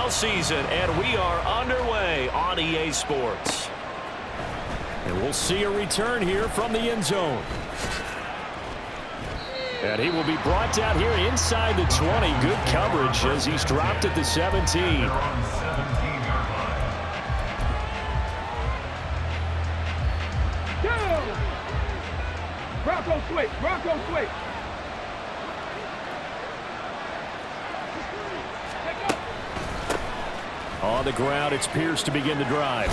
NFL season, and we are underway on EA Sports. And we'll see a return here from the end zone. And he will be brought down here inside the 20. Good coverage as he's dropped at the 17. Bronco switch, Bronco switch. On the ground, it's Pierce to begin the drive.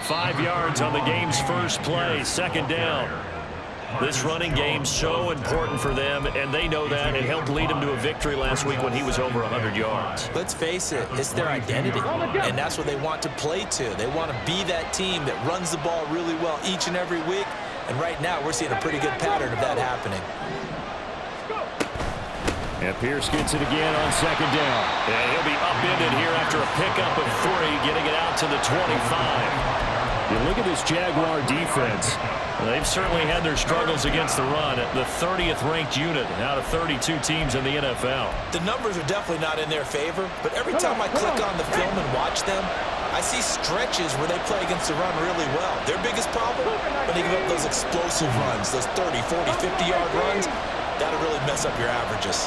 5 yards on the game's first play, second down. This running game so important for them, and they know that. It helped lead them to a victory last week when he was over 100 yards. Let's face it, it's their identity, and that's what they want to play to. They want to be that team that runs the ball really well each and every week, and right now we're seeing a pretty good pattern of that happening. And Pierce gets it again on second down. And he'll be upended here after a pickup of 3, getting it out to the 25. You look at this Jaguar defense. They've certainly had their struggles against the run. The 30th ranked unit out of 32 teams in the NFL. The numbers are definitely not in their favor, but every time I click on the film and watch them, I see stretches where they play against the run really well. Their biggest problem, when they give up those explosive runs, those 30, 40, 50-yard runs, that'll really mess up your averages.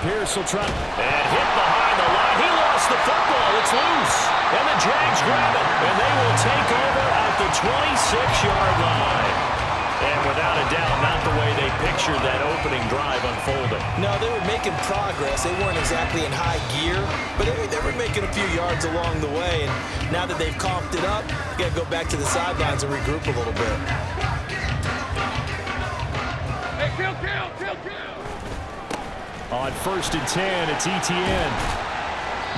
Pierce will try and hit behind the line. He lost the football. It's loose. And the Jags grab it. And they will take over at the 26-yard line. And without a doubt, not the way they pictured that opening drive unfolding. No, they were making progress. They weren't exactly in high gear, but they were making a few yards along the way. And now that they've coughed it up, you got to go back to the sidelines and regroup a little bit. Hey, kill. On 1st and 10, it's ETN.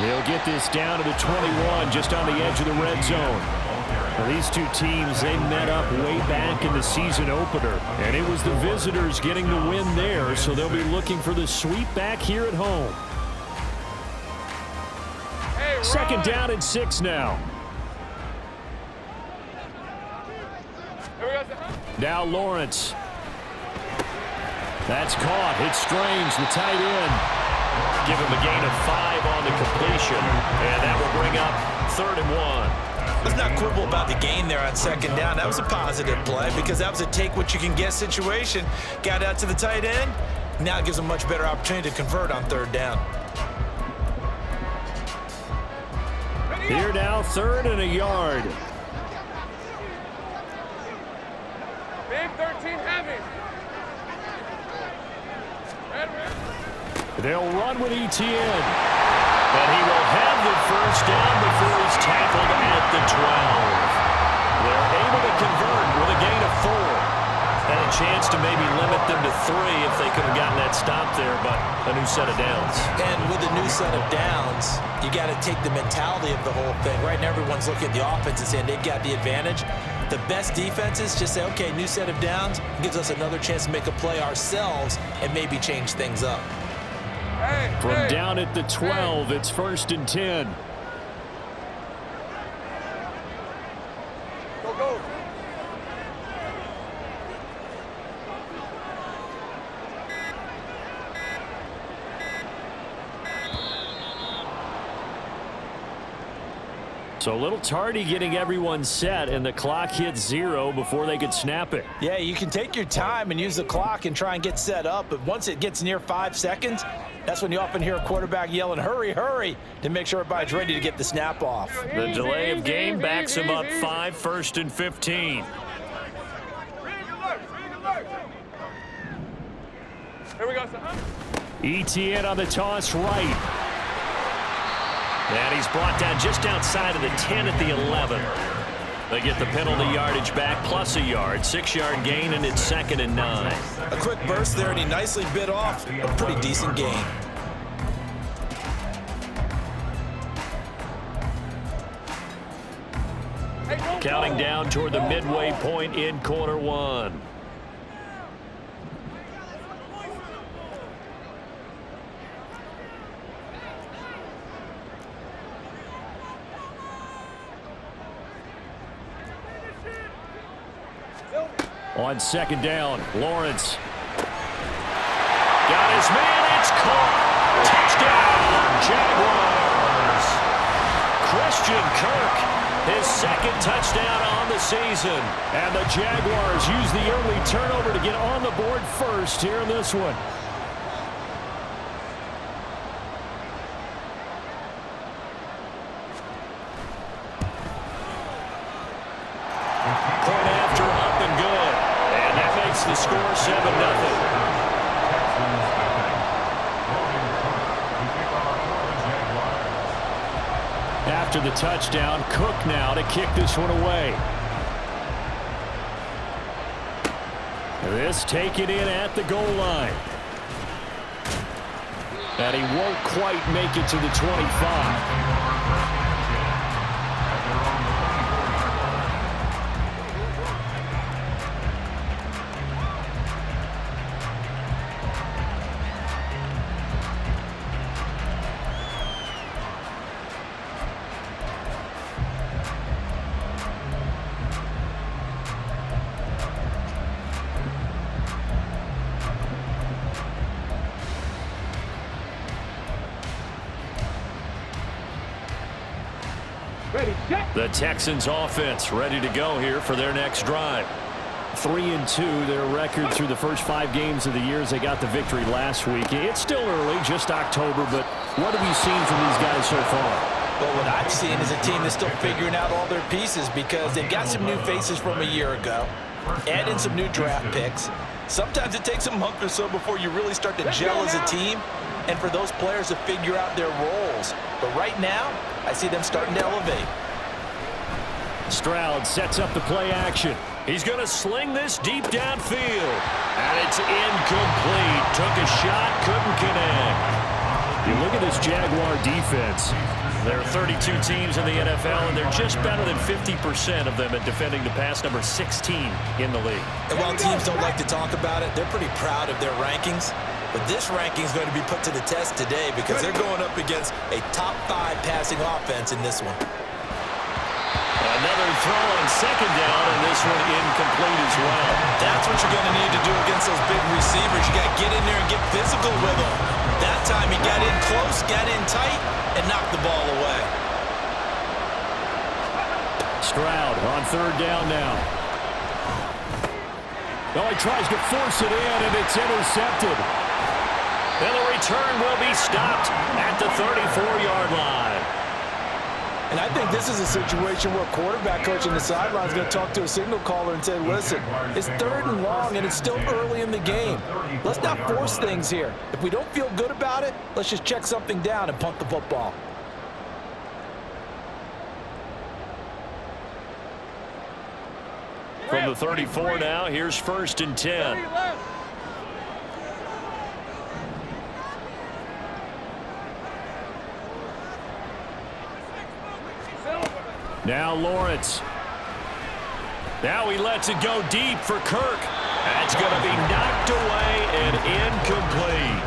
They'll get this down to the 21, just on the edge of the red zone. Well, these two teams, they met up way back in the season opener, and it was the visitors getting the win there, so they'll be looking for the sweep back here at home. Hey, second down and 6 now. Now Lawrence. That's caught. It's Strange, the tight end. Give him a gain of 5 on the completion, and that will bring up 3rd and 1. Let's not quibble about the gain there on second down. That was a positive play because that was a take-what-you-can-get situation. Got out to the tight end. Now it gives them a much better opportunity to convert on 3rd down. Here now, 3rd and a yard. Big 13 heavy. They'll run with ETN. And he will have the first down before he's tackled at the 12. They're able to convert with a gain of 4. And a chance to maybe limit them to 3 if they could have gotten that stop there, but a new set of downs. And with a new set of downs, you got to take the mentality of the whole thing. Right now, everyone's looking at the offense and saying they've got the advantage. The best defenses just say, okay, new set of downs, gives us another chance to make a play ourselves and maybe change things up. From down at the 12, it's 1st and 10. Go. So a little tardy getting everyone set, and the clock hits 0 before they could snap it. Yeah, you can take your time and use the clock and try and get set up, but once it gets near 5 seconds, that's when you often hear a quarterback yelling, hurry, hurry, to make sure everybody's ready to get the snap off. The delay of game backs him up 5, 1st and 15. Here we go, son. ETN on the toss right. And he's brought down just outside of the 10 at the 11. They get the penalty yardage back plus a yard. 6-yard gain, and it's 2nd and 9. A quick burst there, and he nicely bit off a pretty decent gain. Counting down toward the midway point in quarter 1. On 2nd down, Lawrence. Got his man, it's caught. Touchdown, Jaguars. second touchdown on the season. And the Jaguars use the early turnover to get on the board first here in this one. Point after, up and good. And that makes the score 7-0. After the touchdown, Cook now to kick this one away. This taken in at the goal line. And he won't quite make it to the 25. The Texans offense ready to go here for their next drive. 3-2 their record through the first 5 games of the year as they got the victory last week. It's still early, just October, but what have you seen from these guys so far? Well, what I've seen is a team that's still figuring out all their pieces because they've got some new faces from a year ago, add in some new draft picks. Sometimes it takes a month or so before you really start to gel as a team and for those players to figure out their roles. But right now, I see them starting to elevate. Stroud sets up the play action. He's going to sling this deep downfield. And it's incomplete. Took a shot, couldn't connect. You look at this Jaguar defense. There are 32 teams in the NFL, and they're just better than 50% of them at defending the pass, number 16 in the league. And while teams don't like to talk about it, they're pretty proud of their rankings. But this ranking is going to be put to the test today because they're going up against a top 5 passing offense in this one. Another throw on second down, and this one incomplete as well. That's what you're going to need to do against those big receivers. You got to get in there and get physical with them. That time he got in close, got in tight, and knocked the ball away. Stroud on third down now. Oh, he tries to force it in, and it's intercepted. And the return will be stopped at the 34-yard line. And I think this is a situation where quarterback coach on the sideline is going to talk to a signal caller and say, listen, it's 3rd and long and it's still early in the game. Let's not force things here. If we don't feel good about it, let's just check something down and punt the football. From the 34 now, here's 1st and 10. Now Lawrence. Now he lets it go deep for Kirk. That's going to be knocked away and incomplete.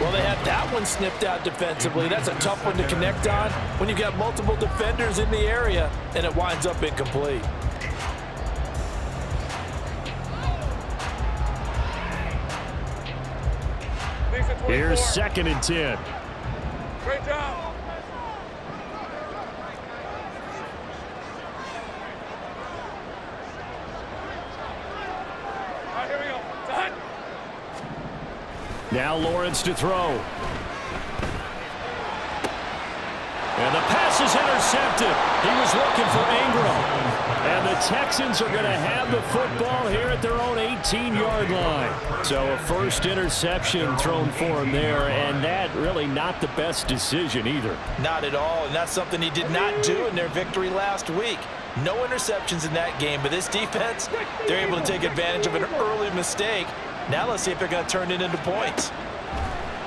Well, they had that one snipped out defensively. That's a tough one to connect on when you've got multiple defenders in the area, and it winds up incomplete. Here's 2nd and 10. Great job. Now Lawrence to throw. And the pass is intercepted. He was looking for Ingram. And the Texans are going to have the football here at their own 18-yard line. So a first interception thrown for him there, and that really not the best decision either. Not at all, and that's something he did not do in their victory last week. No interceptions in that game, but this defense, they're able to take advantage of an early mistake. Now let's see if they're going to turn it into points.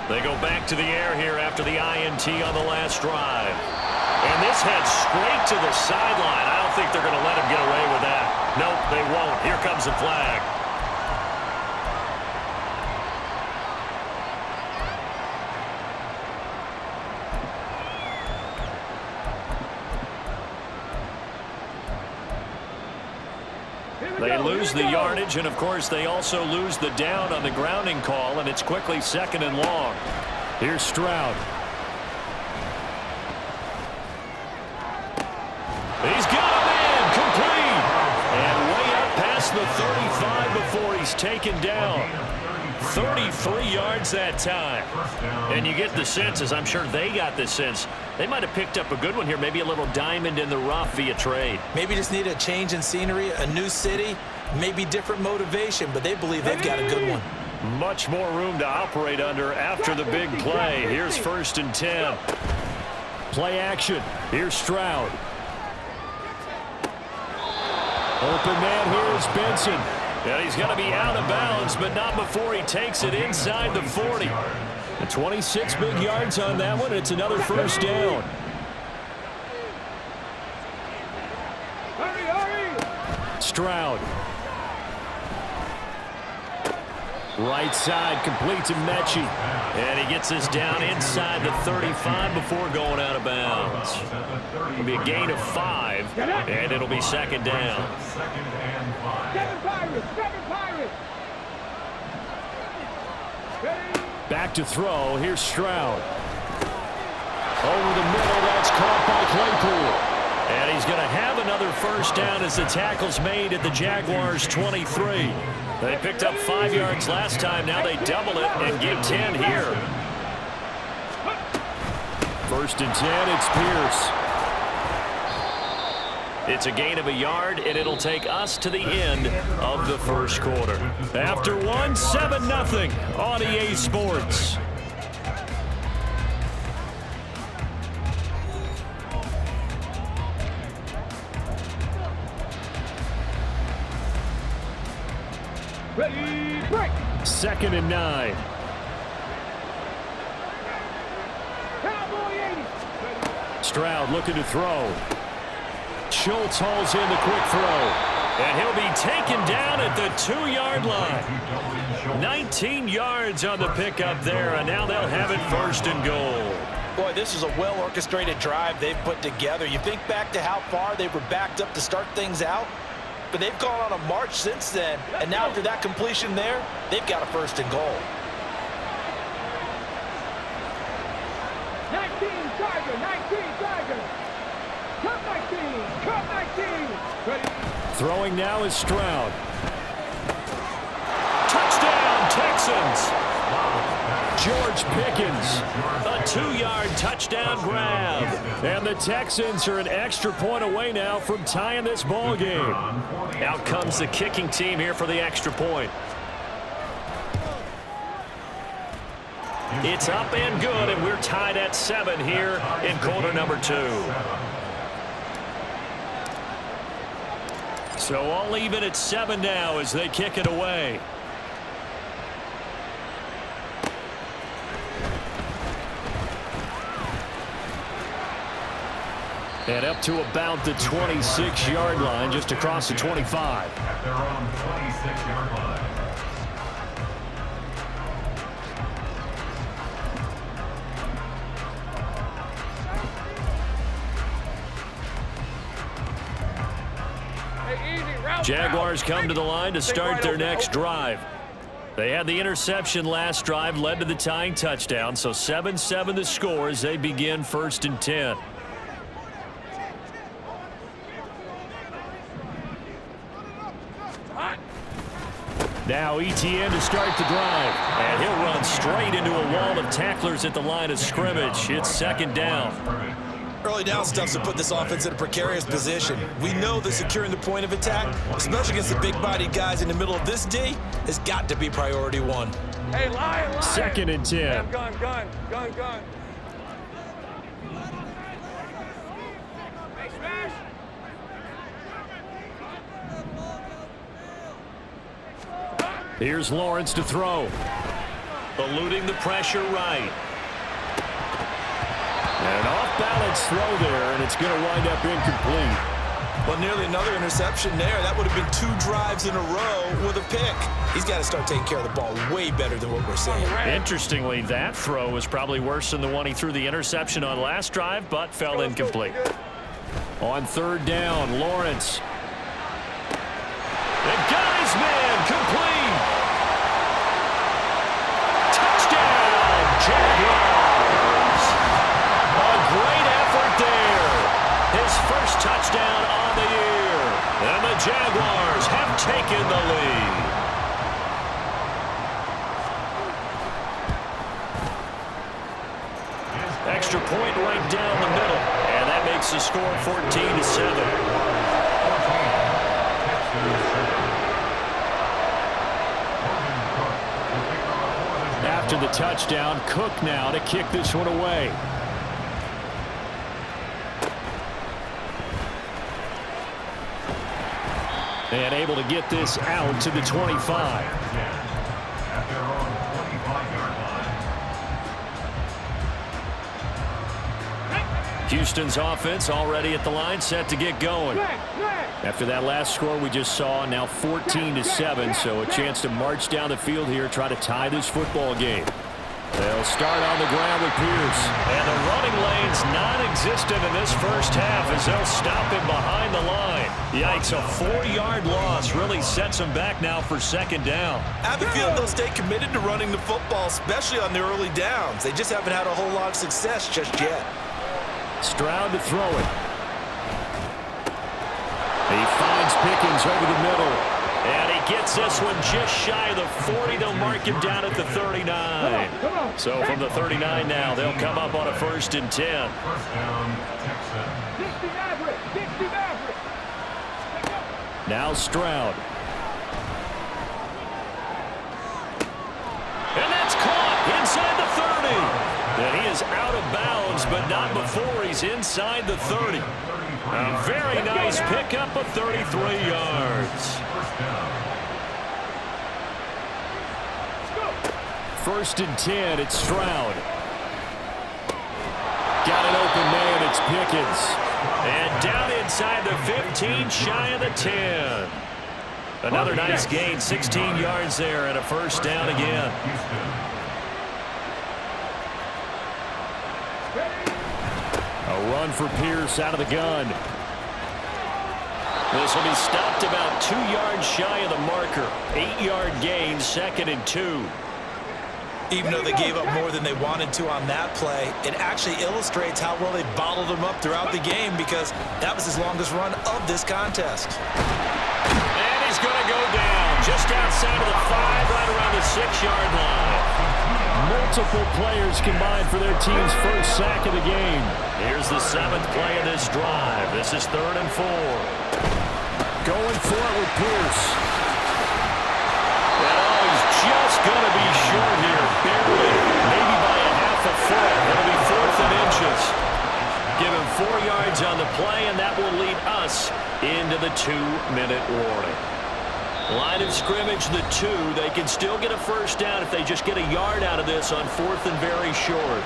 They go back to the air here after the INT on the last drive. And this heads straight to the sideline. I don't think they're going to let him get away with that. Nope, they won't. Here comes the flag. They lose the yardage, and of course they also lose the down on the grounding call, and it's quickly 2nd and long. Here's Stroud. He's got him in. he's taken down. 33 yards that time. And you get the sense, as I'm sure they got the sense, they might have picked up a good one here, maybe a little diamond in the rough via trade. Maybe just need a change in scenery, a new city, maybe different motivation, but they believe they've got a good one. Much more room to operate under after the big play. Here's 1st and 10. Play action. Here's Stroud. Open man here is Benson. And he's going to be out of bounds, but not before he takes it inside the 40. And 26 big yards on that one. It's another 1st down. Stroud. Right side, complete to Mechie. And he gets this down inside the 35 before going out of bounds. It'll be a gain of 5, and it'll be 2nd down. Back to throw. Here's Stroud. Over the middle, that's caught by Claypool. And he's going to have another 1st down as the tackle's made at the Jaguars' 23. They picked up 5 yards last time. Now they double it and give 10 here. 1st and 10, it's Pierce. It's a gain of a yard, and it'll take us to the end of the 1st quarter. After one, 7-0 on EA Sports. Ready, break. 2nd and 9. Cowboy 80. Stroud looking to throw. Schultz hauls in the quick throw. And he'll be taken down at the 2-yard line. 19 yards on the pickup there, and now they'll have it 1st and goal. Boy, this is a well-orchestrated drive they've put together. You think back to how far they were backed up to start things out, but they've gone on a march since then, and now after that completion there, they've got a 1st and goal. 19 Tiger, 19 Tiger. Cut 19, cut 19. Ready. Throwing now is Stroud. Touchdown, Texans. George Pickens, a 2-yard touchdown grab. And the Texans are an extra point away now from tying this ball game. Out comes the kicking team here for the extra point. It's up and good, and we're tied at 7 here in quarter number 2. So all even at 7 now as they kick it away. And up to about the 26-yard line, just across the 25. They're on the 26-yard line. Jaguars come to the line to start their next drive. They had the interception last drive, led to the tying touchdown, so 7-7 the score as they begin 1st and 10. Now ETN to start the drive, and he'll run straight into a wall of tacklers at the line of scrimmage. It's 2nd down. Early down stuffs to put this offense in a precarious position. We know that securing the point of attack, especially against the big-bodied guys in the middle of this D, has got to be priority 1. Hey, lion. 2nd and 10. Gun. Hey, smash. Here's Lawrence to throw. Eluding the pressure right. And an off-balance throw there, and it's going to wind up incomplete. Well, nearly another interception there. That would have been 2 drives in a row with a pick. He's got to start taking care of the ball way better than what we're seeing. Interestingly, that throw was probably worse than the one he threw the interception on last drive, but fell incomplete. On 3rd down, Lawrence. And got his man complete. Touchdown, Jaguars. A great effort there. His first touchdown on the year. And the Jaguars have taken the lead. extra point right down the middle. And that makes the score 14-7. After the touchdown, Cook now to kick this one away. And able to get this out to the 25. Houston's offense already at the line, set to get going. After that last score we just saw, now 14-7, so a chance to march down the field here, try to tie this football game. They'll start on the ground with Pierce. And the running lane's non-existent in this first half as they'll stop him behind the line. Yikes, a 4-yard loss really sets him back now for second down. I have a feeling they'll stay committed to running the football, especially on the early downs. They just haven't had a whole lot of success just yet. Stroud to throw it. He finds Pickens over the middle. And he gets this one just shy of the 40. They'll mark him down at the 39. So from the 39 now, they'll come up on a 1st and 10. First down, Texans. Now Stroud. And that's caught inside the 30. And he is out of bounds, but not before he's inside the 30. A very nice pickup of 33 yards. 1st and 10, it's Stroud. Got an open man, it's Pickens. And down inside the 15, shy of the 10. Another nice gain, 16 yards there, and a 1st down again. A run for Pierce out of the gun. This will be stopped about 2 yards shy of the marker. 8-yard gain, 2nd and 2. Even though they gave up more than they wanted to on that play, it actually illustrates how well they bottled them up throughout the game because that was his longest run of this contest. And he's going to go down just outside of the 5, right around the 6-yard line. Multiple players combined for their team's first sack of the game. Here's the 7th play of this drive. This is 3rd and 4. Going for it with Pierce. And oh, he's just going to be short here, barely, maybe by a half a foot. It'll be 4th and inches. Give him 4 yards on the play, and that will lead us into the 2-minute warning. Line of scrimmage, the 2. They can still get a 1st down if they just get a yard out of this on 4th and very short.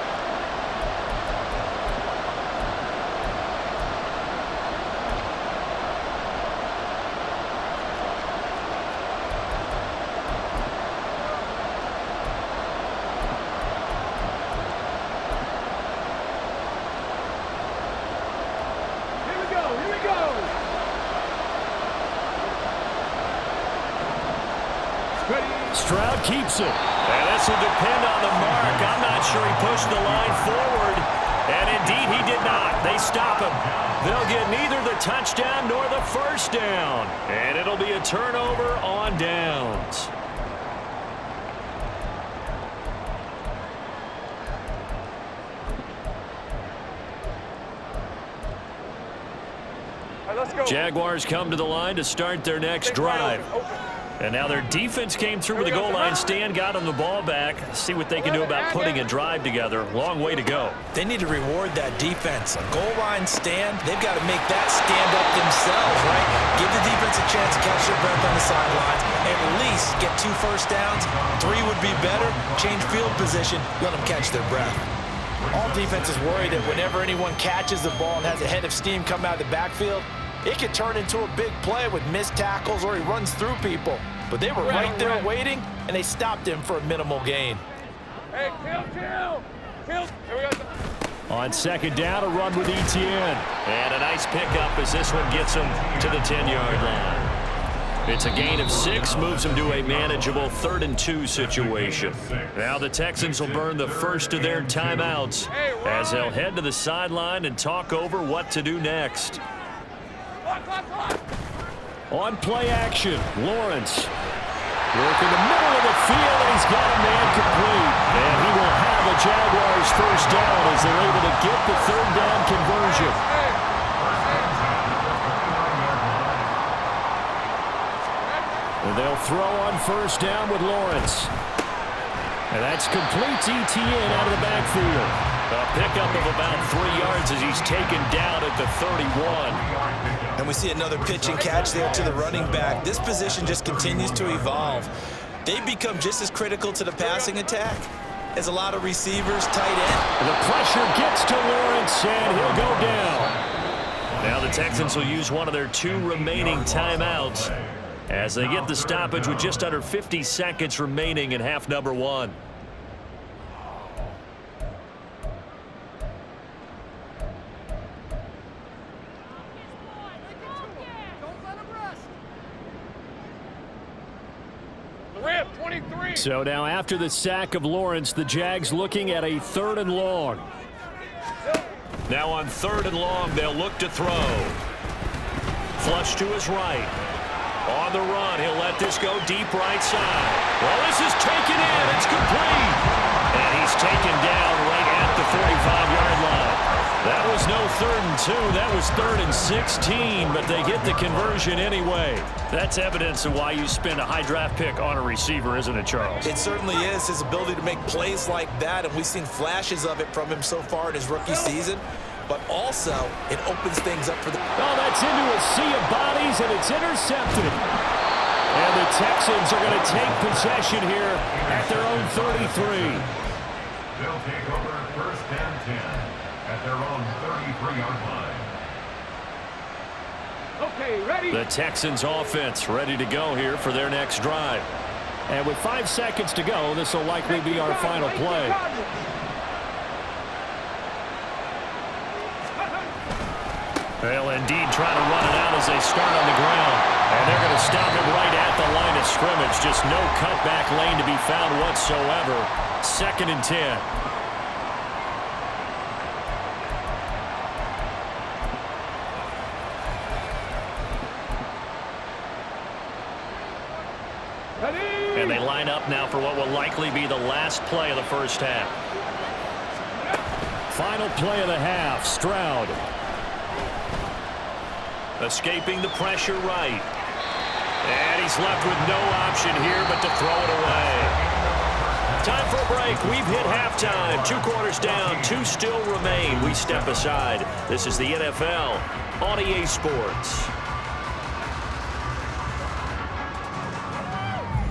Stroud keeps it. And this will depend on the mark. I'm not sure he pushed the line forward. And indeed he did not. They stop him. They'll get neither the touchdown nor the 1st down. And it'll be a turnover on downs. Jaguars come to the line to start their next drive. And now their defense came through with the goal line stand, got them the ball back. See what they can do about putting a drive together. Long way to go. They need to reward that defense. A goal line stand, they've got to make that stand up themselves, right? Give the defense a chance to catch their breath on the sidelines. At least get 2 first downs. 3 would be better. Change field position. Let them catch their breath. All defenses worry that whenever anyone catches the ball and has a head of steam come out of the backfield, it could turn into a big play with missed tackles or he runs through people. But they were right there waiting, and they stopped him for a minimal gain. Hey, chill. Here we go. On 2nd down, a run with Etienne. And a nice pickup as this one gets him to the 10-yard line. It's a gain of 6, moves them to a manageable 3rd and 2 situation. Now the Texans will burn the first of their timeouts as they'll head to the sideline and talk over what to do next. On play action, Lawrence. Work in the middle of the field, and he's got a man complete. And he will have a Jaguars 1st down as they're able to get the third down conversion. And they'll throw on first down with Lawrence. And that's complete to Etienne out of the backfield. A pickup of about 3 yards as he's taken down at the 31. And we see another pitch and catch there to the running back. This position just continues to evolve. They become just as critical to the passing attack as a lot of receivers, tight end. And the pressure gets to Lawrence, and he'll go down. Now the Texans will use one of their 2 remaining timeouts as they get the stoppage with just under 50 seconds remaining in half number 1. So now after the sack of Lawrence, the Jags looking at a 3rd and long. Now on 3rd and long, they'll look to throw. Flush to his right. On the run, he'll let this go deep right side. Well, this is taken in. It's complete. And he's taken down right at the 45-yard line. That was no 3rd and 2. That was 3rd and 16, but they get the conversion anyway. That's evidence of why you spend a high draft pick on a receiver, isn't it, Charles? It certainly is. His ability to make plays like that, and we've seen flashes of it from him so far in his rookie season. But also, it opens things up for the... Oh, that's into a sea of bodies, and it's intercepted. And the Texans are going to take possession here at their own 33. They'll take over 1st and 10 at their own 33-yard line. Okay, ready? The Texans offense ready to go here for their next drive. And with 5 seconds to go, this will likely be our final play. They'll indeed try to run it out as they start on the ground. And they're going to stop him right at the line of scrimmage. Just no cutback lane to be found whatsoever. 2nd and 10. And they line up now for what will likely be the last play of the first half. Final play of the half, Stroud. Escaping the pressure right. And he's left with no option here but to throw it away. Time for a break. We've hit halftime. 2 quarters down, 2 still remain. We step aside. This is the NFL on EA Sports.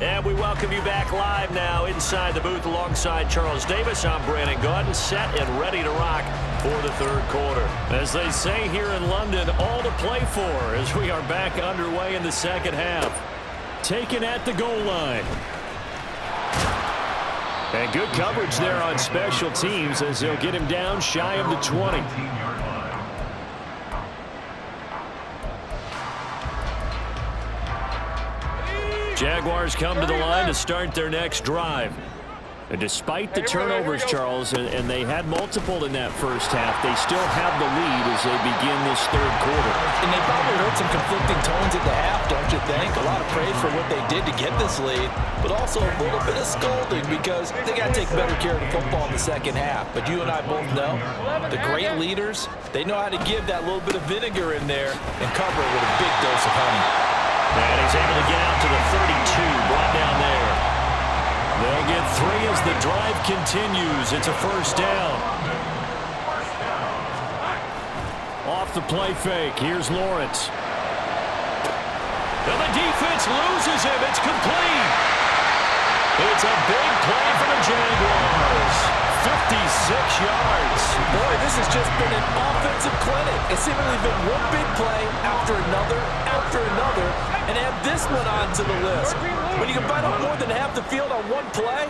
And we welcome you back live now inside the booth alongside Charles Davis. I'm Brandon Gaudin, set and ready to rock for the 3rd quarter. As they say here in London, all to play for as we are back underway in the 2nd half. Taken at the goal line. And good coverage there on special teams as they'll get him down shy of the 20. Jaguars come to the line to start their next drive. And despite the turnovers, Charles, and they had multiple in that first half, they still have the lead as they begin this 3rd quarter. And they probably heard some conflicting tones at the half, don't you think? A lot of praise for what they did to get this lead, but also a little bit of scolding because they got to take better care of the football in the 2nd half. But you and I both know the great leaders, they know how to give that little bit of vinegar in there and cover it with a big dose of honey. And he's able to get out to the 32, brought down there. They'll get 3 as the drive continues. It's a 1st down. Off the play fake. Here's Lawrence. And the defense loses him. It's complete. It's a big play for the Jaguars. 56 yards. Boy, this has just been an offensive clinic. It's seemingly been one big play after another, and add this one on to the list. When you can bite off more than half the field on one play,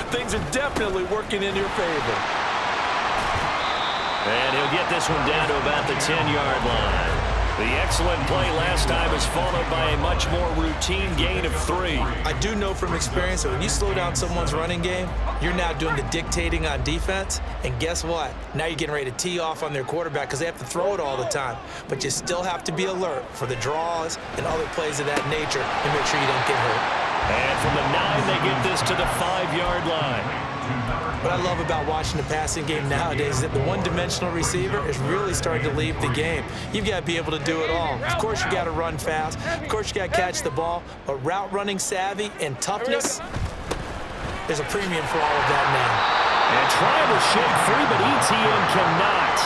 things are definitely working in your favor. And he'll get this one down to about the 10-yard line. The excellent play last time is followed by a much more routine gain of 3. I do know from experience that when you slow down someone's running game, you're now doing the dictating on defense. And guess what? Now you're getting ready to tee off on their quarterback because they have to throw it all the time. But you still have to be alert for the draws and other plays of that nature and make sure you don't get hurt. And from the 9, they get this to the 5-yard line. What I love about watching the passing game nowadays is that the one-dimensional receiver is really starting to leave the game. You've got to be able to do it all. Of course, you got to run fast. Of course, you got to catch the ball. But route running savvy and toughness, there's a premium for all of that now. And trying to shake free, but ETN cannot.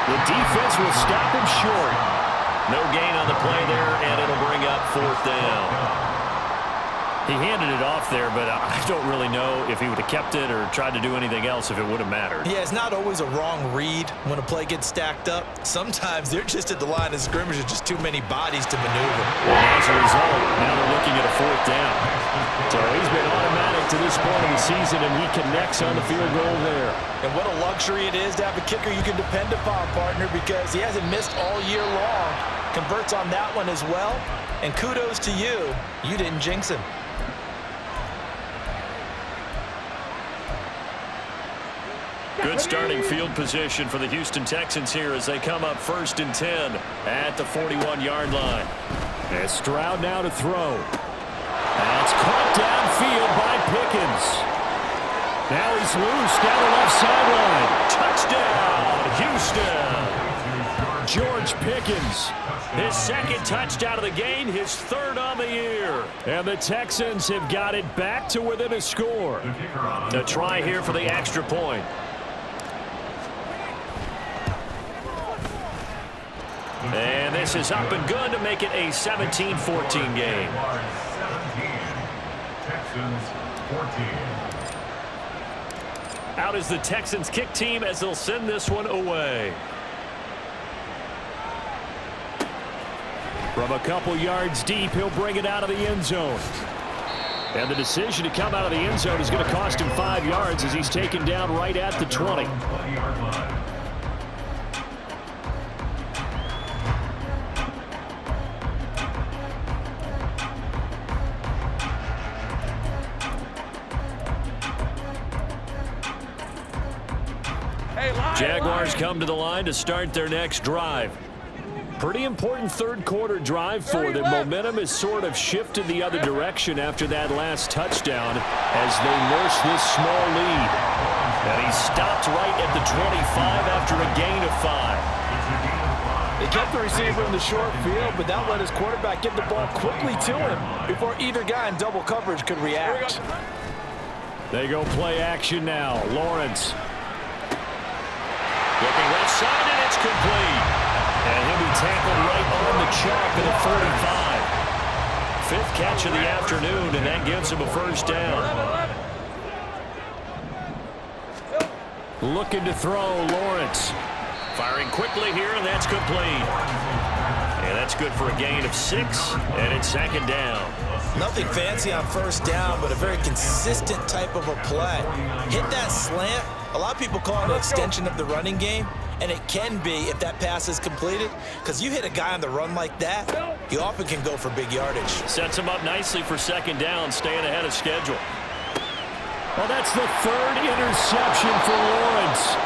The defense will stop him short. No gain on the play there, and it'll bring up 4th down. He handed it off there, but I don't really know if he would have kept it or tried to do anything else if it would have mattered. Yeah, it's not always a wrong read when a play gets stacked up. Sometimes they're just at the line of scrimmage with just too many bodies to maneuver. And as a result, now they're looking at a 4th down. So he's been automatic to this point of the season, and he connects on the field goal there. And what a luxury it is to have a kicker you can depend upon, partner, because he hasn't missed all year long. Converts on that one as well. And kudos to you. You didn't jinx him. Good starting field position for the Houston Texans here as they come up 1st and 10 at the 41-yard line. And Stroud now to throw. That's caught downfield by Pickens. Now he's loose down the left sideline. Touchdown, Houston. George Pickens. His 2nd touchdown of the game, his 3rd on the year. And the Texans have got it back to within a score. A try here for the extra point. And this is up and good to make it a 17-14 game. Out is the Texans kick team as they'll send this one away. From a couple yards deep, he'll bring it out of the end zone. And the decision to come out of the end zone is going to cost him 5 yards as he's taken down right at the 20. Jaguars come to the line to start their next drive. Pretty important 3rd quarter drive for them. Momentum has sort of shifted the other direction after that last touchdown as they nurse this small lead. And he stopped right at the 25 after a gain of 5. They kept the receiver in the short field, but that let his quarterback get the ball quickly to him before either guy in double coverage could react. They go play action now. Lawrence. Looking left side, and it's complete. And he'll be tackled right on the chalk at the 45. 5th catch of the afternoon, and that gives him a 1st down. Looking to throw, Lawrence. Firing quickly here, and that's complete. And that's good for a gain of 6, and it's 2nd down. Nothing fancy on 1st down, but a very consistent type of a play. Hit that slant. A lot of people call it an extension of the running game, and it can be if that pass is completed, because you hit a guy on the run like that, he often can go for big yardage. Sets him up nicely for 2nd down, staying ahead of schedule. Well, that's the 3rd interception for Lawrence.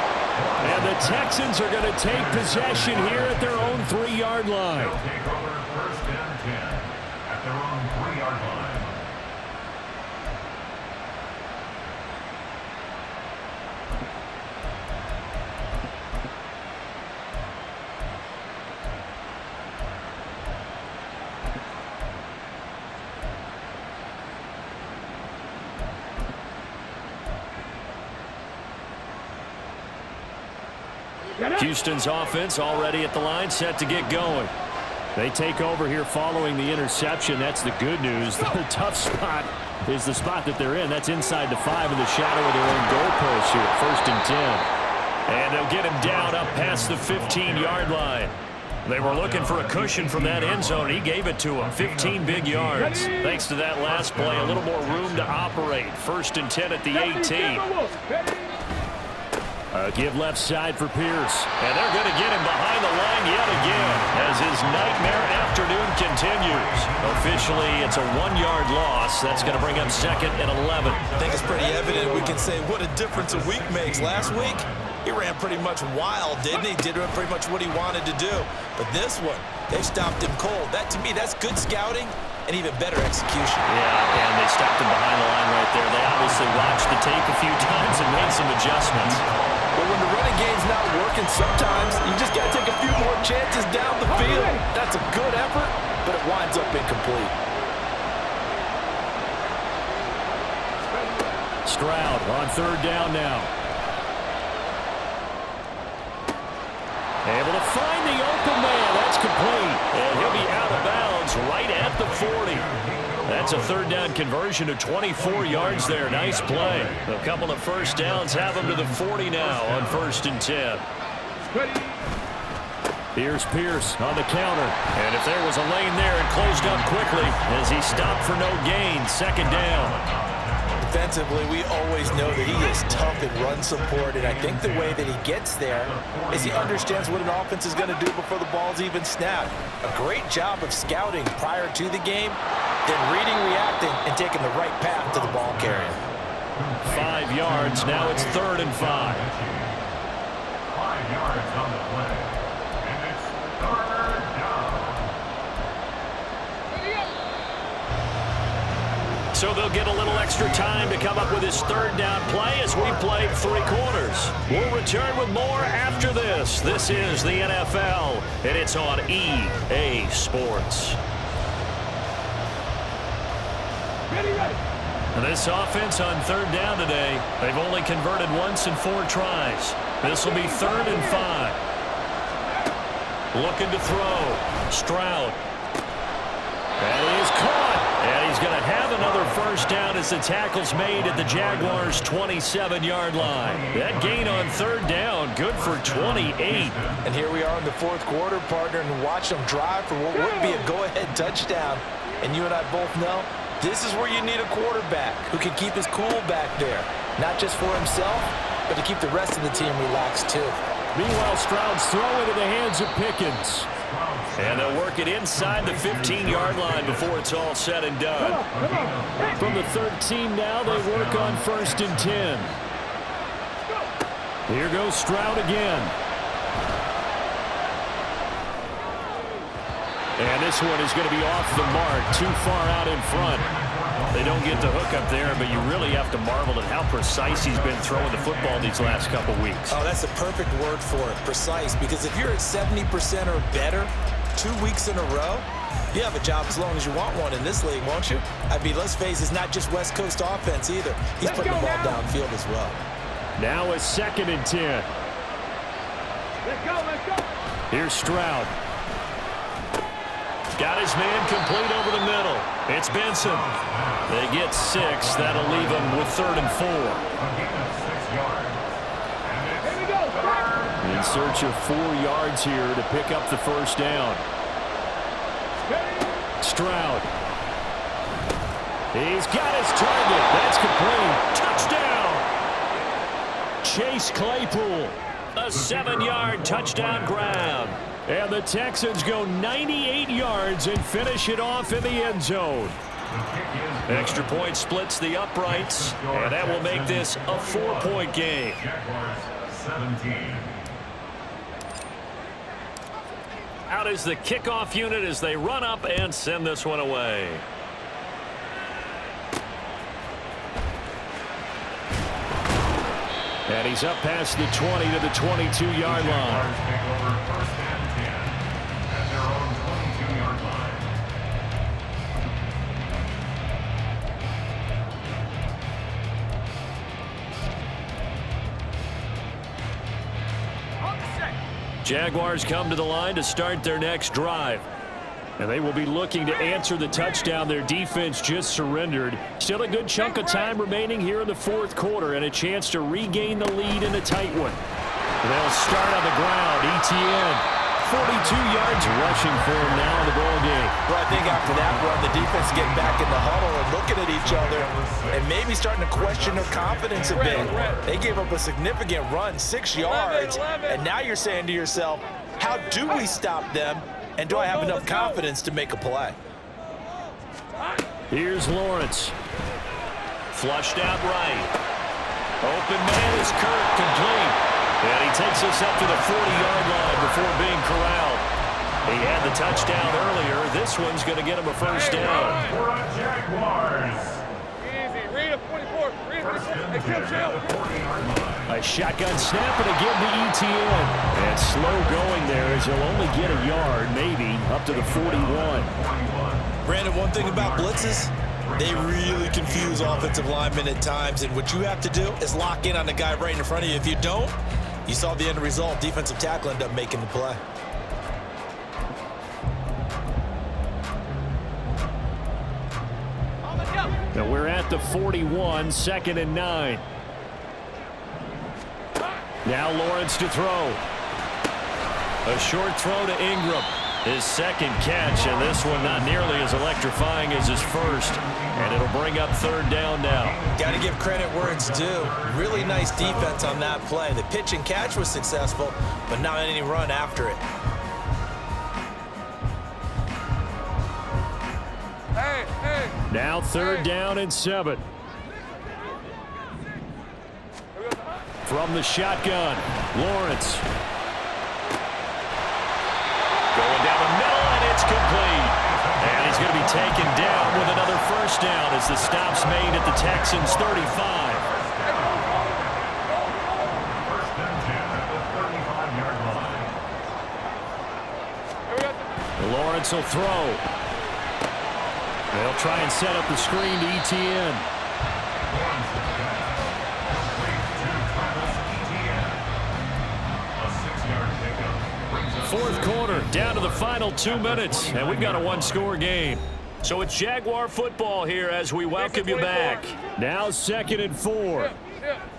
And the Texans are going to take possession here at their own 3-yard line. They'll take over 1st and 10 at their own 3-yard line. Houston's offense already at the line, set to get going. They take over here following the interception. That's the good news. The tough spot is the spot that they're in. That's inside the 5 in the shadow of their own goalpost here at 1st and 10. And they'll get him down up past the 15-yard line. They were looking for a cushion from that end zone. He gave it to him. 15 big yards. Thanks to that last play, a little more room to operate. 1st and 10 at the 18. Give left side for Pierce. And they're going to get him behind the line yet again as his nightmare afternoon continues. Officially, it's a 1-yard loss. That's going to bring up 2nd and 11. I think it's pretty evident. We can say what a difference a week makes. Last week, he ran pretty much wild, didn't he? Did pretty much what he wanted to do. But this one, they stopped him cold. That, to me, that's good scouting and even better execution. Yeah, and they stopped him behind the line right there. They obviously watched the tape a few times and made some adjustments. But when the running game's not working, sometimes you just got to take a few more chances down the field. That's a good effort, but it winds up incomplete. Stroud on third down now. Able to find the open man. That's complete. And he'll be out of bounds right at the 40. That's a third down conversion of 24 yards there. Nice play. A couple of first downs have him to the 40 now on 1st and 10. Here's Pierce on the counter. And if there was a lane there, it closed up quickly as he stopped for no gain. 2nd down. Defensively, we always know that he is tough in run support, and I think the way that he gets there is he understands what an offense is going to do before the ball's even snapped. A great job of scouting prior to the game, then reading, reacting, and taking the right path to the ball carrier. 5 yards. Now it's 3rd and 5. 5 yards on the play. And it's 3rd down. So they'll get a little extra time to come up with his 3rd down play as we played 3 quarters. We'll return with more after this. This is the NFL, and it's on EA Sports. And this offense on 3rd down today, they've only converted once in 4 tries. This will be 3rd and 5. Looking to throw. Stroud. That is caught. And he's going to have another first down as the tackle's made at the Jaguars' 27-yard line. That gain on 3rd down, good for 28. And here we are in the 4th quarter, partner, and watch them drive for what would be a go-ahead touchdown. And you and I both know this is where you need a quarterback who can keep his cool back there, not just for himself, but to keep the rest of the team relaxed too. Meanwhile, Stroud's throw into the hands of Pickens. And they'll work it inside the 15-yard line before it's all said and done. From the 13 now, they work on 1st and 10. Here goes Stroud again. And this one is going to be off the mark, too far out in front. They don't get the hook up there, but you really have to marvel at how precise he's been throwing the football these last couple weeks. Oh, that's a perfect word for it, precise, because if you're at 70% or better 2 weeks in a row, you have a job as long as you want one in this league, won't you? I mean, let's face it, it's not just West Coast offense either. He's putting the ball downfield as well. Now it's 2nd and 10. Let's go. Here's Stroud. Got his man complete over the middle. It's Benson. They get 6. That'll leave them with 3rd and 4. Here we go. In search of 4 yards here to pick up the first down. Stroud. He's got his target. That's complete. Touchdown. Chase Claypool. A 7-yard touchdown grab. And the Texans go 98 yards and finish it off in the end zone. Extra point splits the uprights, and that will make this a 4-point game. Jaguars 17. Out is the kickoff unit as they run up and send this one away. And he's up past the 20 to the 22-yard line. Take over 1st and 10 at their own 22-yard line. Jaguars come to the line to start their next drive. And they will be looking to answer the touchdown their defense just surrendered. Still a good chunk of time remaining here in the 4th quarter and a chance to regain the lead in a tight one. They'll start on the ground. ETN, 42 yards rushing for him now in the ball game. Well, I think after that run, the defense getting back in the huddle and looking at each other and maybe starting to question their confidence a bit. They gave up a significant run, 6 yards, and now you're saying to yourself, how do we stop them? And do I have enough confidence to make a play? Here's Lawrence. Flushed out right. Open man is Kirk, complete. And he takes us up to the 40-yard line before being corralled. He He had the touchdown earlier. This one's going to get him a first down. For a Jaguars. Easy. Read up 24. Read up 24. Hey, chill. A shotgun snap and again to ETN. And slow going there as he'll only get a yard, maybe, up to the 41. Brandon, one thing about blitzes, they really confuse offensive linemen at times, and what you have to do is lock in on the guy right in front of you. If you don't, you saw the end result. Defensive tackle ended up making the play. Now we're at the 41, 2nd and 9. Now Lawrence to throw. A short throw to Ingram. His second catch, and this one not nearly as electrifying as his first. And it'll bring up 3rd down now. Got to give credit where it's due. Really nice defense on that play. The pitch and catch was successful, but not any run after it. Now 3rd down and 7. From the shotgun, Lawrence. Going down the middle, and it's complete. And he's going to be taken down with another first down as the stop's made at the Texans' 35. First and 10 at the 35-yard line. Lawrence will throw. They'll try and set up the screen to ETN. Fourth quarter, down to the final 2 minutes, and we've got a one-score game. So it's Jaguar football here as we welcome you back. Now 2nd and 4.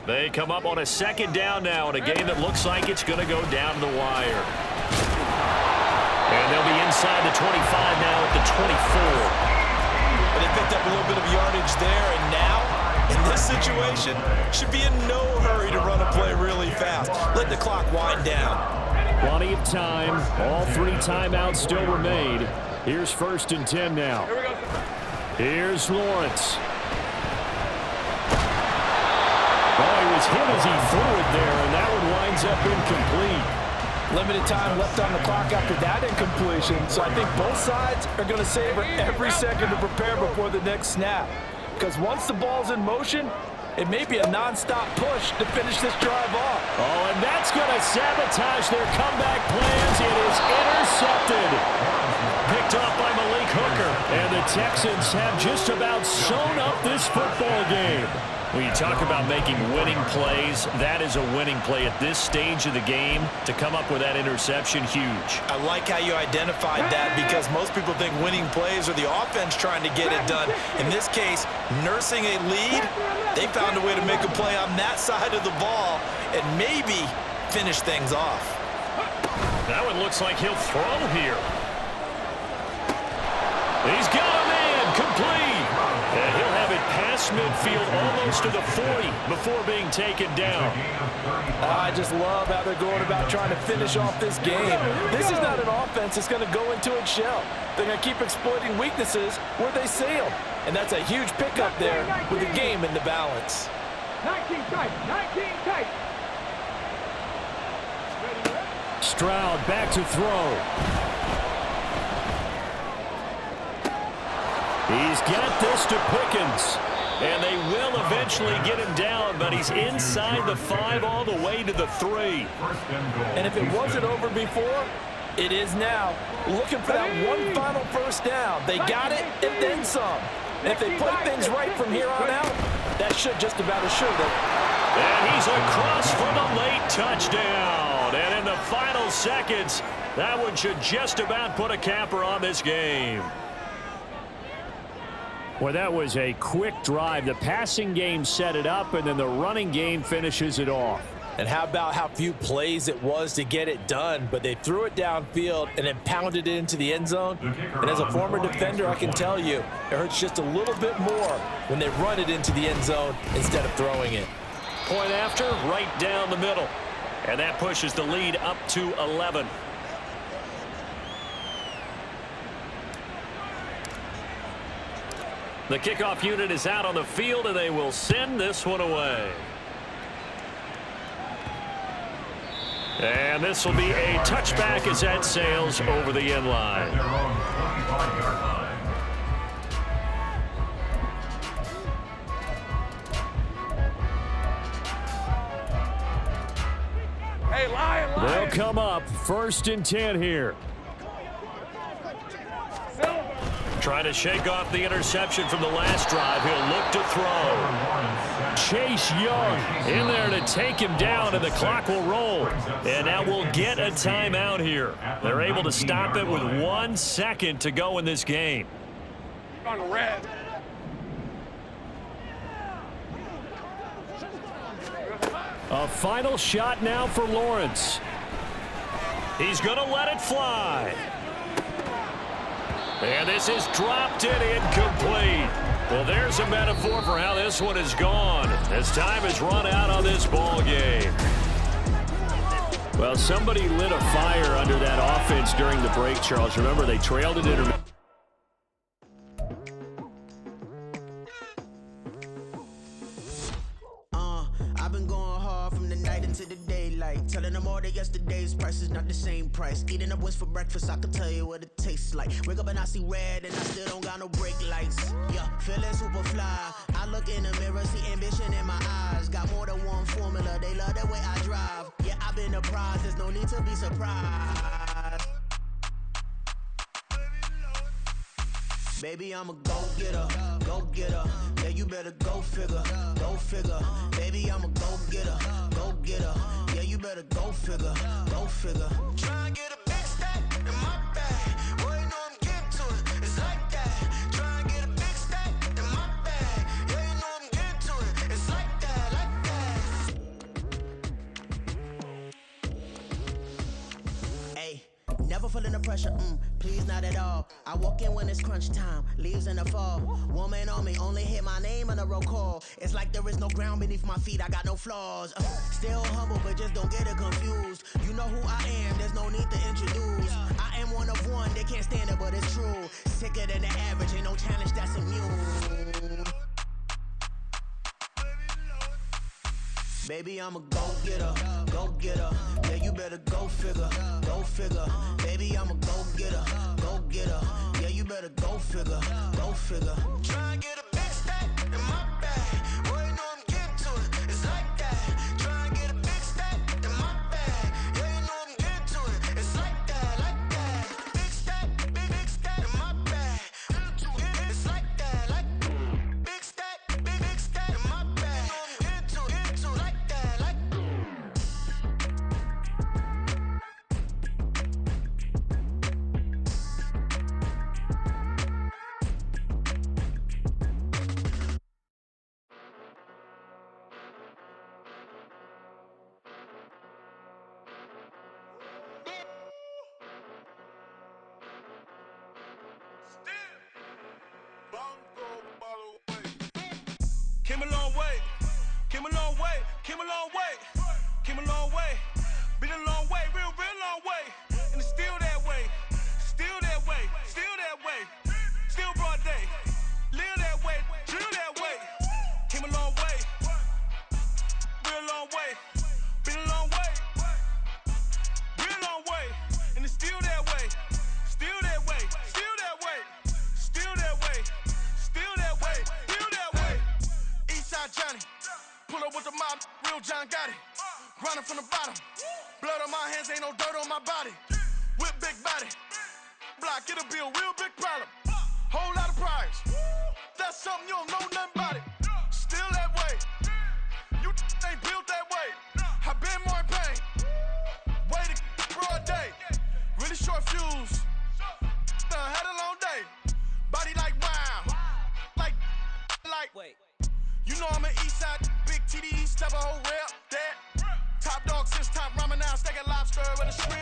They come up on a 2nd down now in a game that looks like it's going to go down to the wire. And they'll be inside the 25 now at the 24. But they picked up a little bit of yardage there, and now, in this situation, should be in no hurry to run a play really fast. Let the clock wind down. Plenty of time. All 3 timeouts still remain. Here's 1st and 10 now. Here's Lawrence. Oh, he was hit as he threw it there, and that one winds up incomplete. Limited time left on the clock after that incompletion, so I think both sides are going to savor every second to prepare before the next snap. Because once the ball's in motion, it may be a non-stop push to finish this drive off. Oh, and that's going to sabotage their comeback plans. It is intercepted. Picked off by Malik Hooker. And the Texans have just about sewn up this football game. When you talk about making winning plays, that is a winning play at this stage of the game. To come up with that interception, huge. I like how you identified that because most people think winning plays are the offense trying to get it done. In this case, nursing a lead, they found a way to make a play on that side of the ball and maybe finish things off. That one looks like he'll throw here. He's got a man, complete. And he'll have it past midfield almost to the 40 before being taken down. I just love how they're going about trying to finish off this game. This is not an offense that's going to go into its shell. They're going to keep exploiting weaknesses where they see them. And that's a huge pickup there with the game in the balance. 19 tight. 19 tight. Stroud back to throw. He's got this to Pickens, and they will eventually get him down, but he's inside the 5 all the way to the 3. And if it wasn't over before, it is now. Looking for that one final first down. They got it and then some. And if they play things right from here on out, that should just about assure them. And he's across for the late touchdown. And in the final seconds, that one should just about put a capper on this game. Well, that was a quick drive. The passing game set it up, and then the running game finishes it off. And how about how few plays it was to get it done, but they threw it downfield and then pounded it into the end zone. And as a former defender, I can tell you, it hurts just a little bit more when they run it into the end zone instead of throwing it. Point after, right down the middle. And that pushes the lead up to 11. The kickoff unit is out on the field, and they will send this one away. And this will be a touchback as that sails over the end line. At their own 25-yard line. Hey, Lion. They'll come up 1st and 10 here. Trying to shake off the interception from the last drive. He'll look to throw. Chase Young in there to take him down, and the clock will roll. And that will get a timeout here. They're able to stop it with 1 second to go in this game. On red. A final shot now for Lawrence. He's going to let it fly. And this is dropped in incomplete. Well, there's a metaphor for how this one is gone as time has run out on this ball game. Well, somebody lit a fire under that offense during the break, Charles. Remember, they trailed at intermission. I've been going hard from the night into the daylight, telling them all that yesterday's price is not the same price. Eating up what's for breakfast, I can tell you what it tastes like. Wake up and I see red and I still don't got no brake lights. Yeah, feeling super fly. I look in the mirror, see ambition in my eyes. Got more than one formula, they love the way I drive. Yeah, I've been a prize, there's no need to be surprised. Baby, I'm a go-getter, go-getter. Yeah, you better go figure, go figure. Baby, I'm a go-getter, go-getter. Yeah, you better go figure, go figure. Try and get a big stack in my bag. Boy, you know I'm getting to it, it's like that. Try and get a big stack in my bag. Yeah, you know I'm getting to it, it's like that, like that. Hey, never feeling the pressure, please not at all. I walk in when it's crunch time, leaves in the fall. Woman on me, only hit my name on a roll call. It's like there is no ground beneath my feet, I got no flaws. Still humble, but just don't get it confused. You know who I am, there's no need to introduce. I am one of one, they can't stand it, but it's true. Sicker than the average, ain't no challenge that's immune. Baby, I'm a go-getter, go-getter. Yeah, you better go figure, go figure. Baby, I'm a go-getter, go-getter. Yeah, you better go figure, go figure. Try and get a big stack in my bag. Boy, you know I'm getting to it, it's like that. Try and get a big stack in my bag. Yeah, you know I'm getting to it, it's like that, like that. Big stack, big stack in my bag. It's like that, like big stack in my bag. You know I'm getting to it, like that, like. Came a long way, came a long way, came a long way, came a long way, been a long way, real long way, and it's still that way, still that way, still that way, still broad day, live that way, drill that way, came a long way, real long way, been a long way, real long way, and it's still that way, still that way, still that way, still that way, still that way, still that way. Eastside Johnny, pull up with the mob, real John got it. Grinding from the bottom, blood on my hands, ain't no dirt on my body. With big body, block, it'll be a real big problem. Whole lot of priors, that's something you don't know nothing about it. Still that way, you ain't built that way. I been more in pain, way to broad day. Really short fuse, had a long day. Body like wow, like. Wait. You know I'm an Eastside, big TDE, step a whole rep, that. Top dog since top ramen now, steak and lobster with a shrimp.